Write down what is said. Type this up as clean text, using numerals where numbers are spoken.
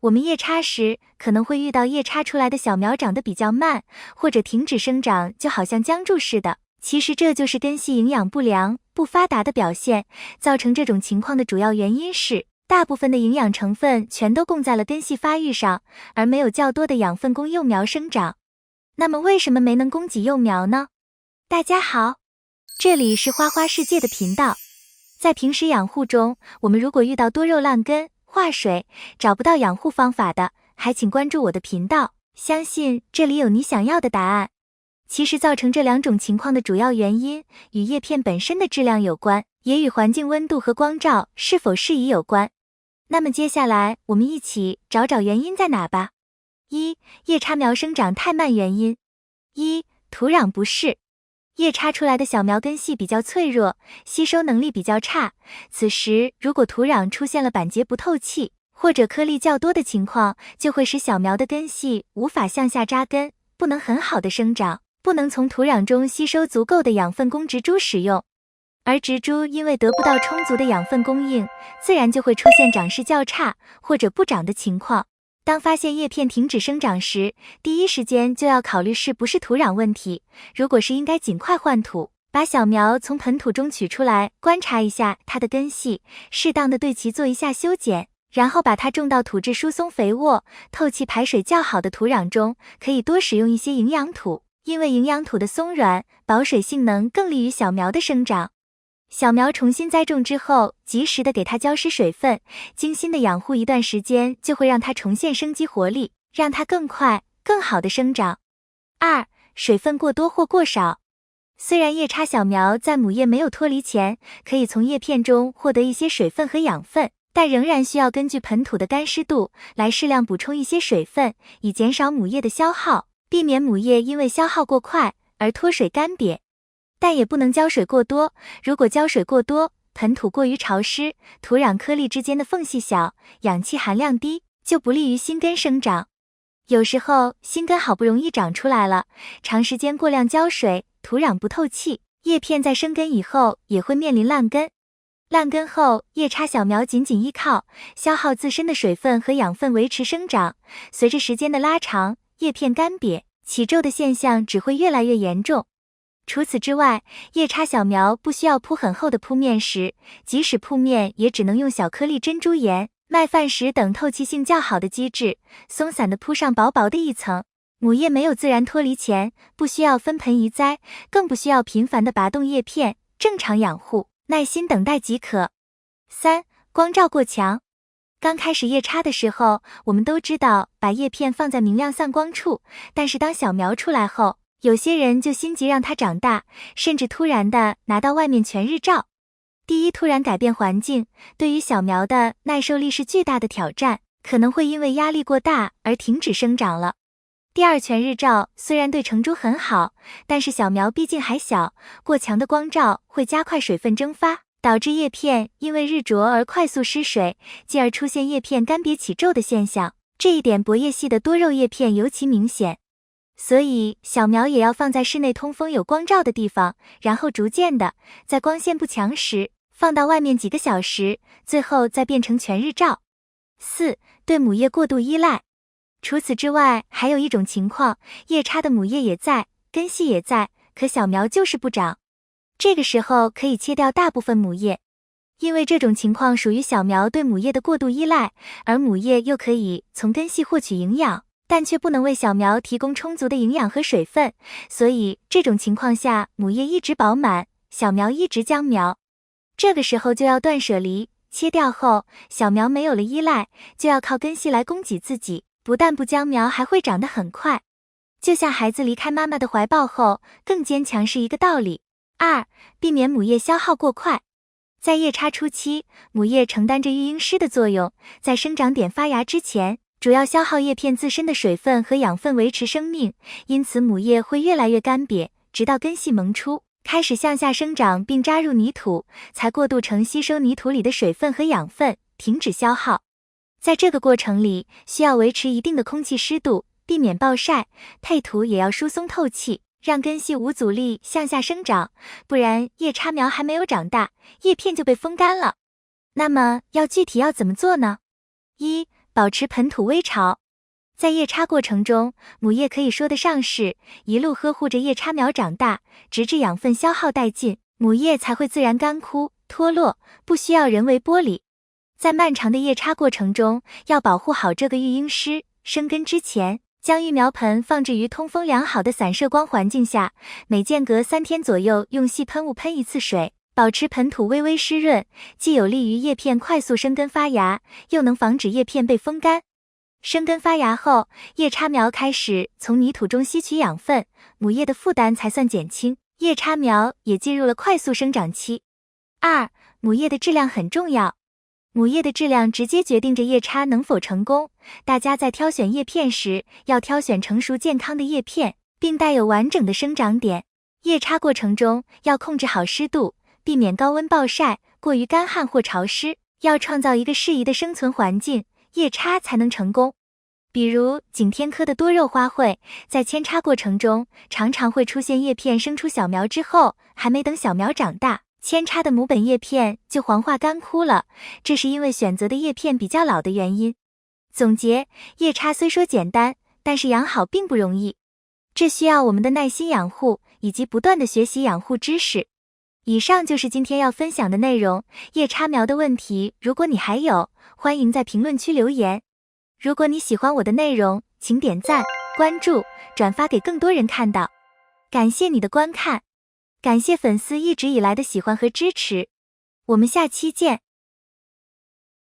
我们夜插时可能会遇到夜插出来的小苗长得比较慢，或者停止生长，就好像僵住似的。其实这就是根系营养不良、不发达的表现。造成这种情况的主要原因是，大部分的营养成分全都供在了根系发育上，而没有较多的养分供幼苗生长。那么为什么没能供给幼苗呢？大家好，这里是花花世界的频道。在平时养护中，我们如果遇到多肉烂根、化水，找不到养护方法的，还请关注我的频道，相信这里有你想要的答案。其实造成这两种情况的主要原因与叶片本身的质量有关，也与环境温度和光照是否适宜有关。那么接下来我们一起找找原因在哪吧。一、叶插苗生长太慢原因。一、土壤不适。叶插出来的小苗根系比较脆弱，吸收能力比较差，此时如果土壤出现了板结不透气或者颗粒较多的情况，就会使小苗的根系无法向下扎根，不能很好的生长，不能从土壤中吸收足够的养分供植株使用。而植株因为得不到充足的养分供应，自然就会出现长势较差或者不长的情况。当发现叶片停止生长时，第一时间就要考虑是不是土壤问题，如果是应该尽快换土，把小苗从盆土中取出来，观察一下它的根系，适当的对其做一下修剪，然后把它种到土质疏松肥沃、透气排水较好的土壤中，可以多使用一些营养土，因为营养土的松软、保水性能更利于小苗的生长。小苗重新栽种之后，及时的给它浇施水分，精心的养护一段时间，就会让它重现生机活力，让它更快、更好的生长。二、水分过多或过少。虽然叶插小苗在母叶没有脱离前，可以从叶片中获得一些水分和养分，但仍然需要根据盆土的干湿度来适量补充一些水分，以减少母叶的消耗，避免母叶因为消耗过快而脱水干瘪。但也不能浇水过多，如果浇水过多，盆土过于潮湿，土壤颗粒之间的缝隙小，氧气含量低，就不利于新根生长。有时候新根好不容易长出来了，长时间过量浇水，土壤不透气，叶片在生根以后也会面临烂根。烂根后，叶插小苗仅仅依靠消耗自身的水分和养分维持生长，随着时间的拉长，叶片干瘪、起皱的现象只会越来越严重。除此之外，叶插小苗不需要铺很厚的铺面时，即使铺面也只能用小颗粒珍珠岩、麦饭石等透气性较好的基质，松散地铺上薄薄的一层。母叶没有自然脱离前，不需要分盆移栽，更不需要频繁地拔动叶片，正常养护，耐心等待即可。三、光照过强。刚开始叶插的时候，我们都知道把叶片放在明亮散光处，但是当小苗出来后，有些人就心急让它长大，甚至突然的拿到外面全日照。第一，突然改变环境，对于小苗的耐受力是巨大的挑战，可能会因为压力过大而停止生长了。第二，全日照虽然对成株很好，但是小苗毕竟还小，过强的光照会加快水分蒸发，导致叶片因为日灼而快速失水，继而出现叶片干瘪起皱的现象。这一点薄叶系的多肉叶片尤其明显。所以小苗也要放在室内通风有光照的地方，然后逐渐的在光线不强时放到外面几个小时，最后再变成全日照。四、对母叶过度依赖。除此之外，还有一种情况，叶插的母叶也在，根系也在，可小苗就是不长。这个时候可以切掉大部分母叶，因为这种情况属于小苗对母叶的过度依赖，而母叶又可以从根系获取营养，但却不能为小苗提供充足的营养和水分，所以这种情况下，母叶一直饱满，小苗一直僵苗。这个时候就要断舍离，切掉后，小苗没有了依赖，就要靠根系来供给自己，不但不僵苗，还会长得很快。就像孩子离开妈妈的怀抱后更坚强是一个道理。二、避免母叶消耗过快。在叶插初期，母叶承担着育婴师的作用，在生长点发芽之前，主要消耗叶片自身的水分和养分维持生命，因此母叶会越来越干瘪，直到根系萌出，开始向下生长并扎入泥土，才过渡成吸收泥土里的水分和养分，停止消耗。在这个过程里，需要维持一定的空气湿度，避免暴晒，配土也要疏松透气，让根系无阻力向下生长，不然叶插苗还没有长大，叶片就被风干了。那么具体要怎么做呢？一、保持盆土微潮。在叶插过程中，母叶可以说得上是一路呵护着叶插苗长大，直至养分消耗殆尽，母叶才会自然干枯脱落，不需要人为剥离。在漫长的叶插过程中，要保护好这个育婴师。生根之前，将育苗盆放置于通风良好的散射光环境下，每间隔3天左右用细喷雾喷1次水，保持盆土微微湿润，既有利于叶片快速生根发芽，又能防止叶片被风干。生根发芽后，叶插苗开始从泥土中吸取养分，母叶的负担才算减轻，叶插苗也进入了快速生长期。2. 母叶的质量很重要。母叶的质量直接决定着叶插能否成功。大家在挑选叶片时，要挑选成熟健康的叶片，并带有完整的生长点。叶插过程中要控制好湿度，避免高温暴晒、过于干旱或潮湿，要创造一个适宜的生存环境，叶插才能成功。比如景天科的多肉花卉，在扦插过程中，常常会出现叶片生出小苗之后，还没等小苗长大，扦插的母本叶片就黄化干枯了，这是因为选择的叶片比较老的原因。总结，叶插虽说简单，但是养好并不容易，这需要我们的耐心养护，以及不断的学习养护知识。以上就是今天要分享的内容，叶插苗的问题，如果你还有，欢迎在评论区留言。如果你喜欢我的内容，请点赞、关注、转发给更多人看到。感谢你的观看，感谢粉丝一直以来的喜欢和支持，我们下期见。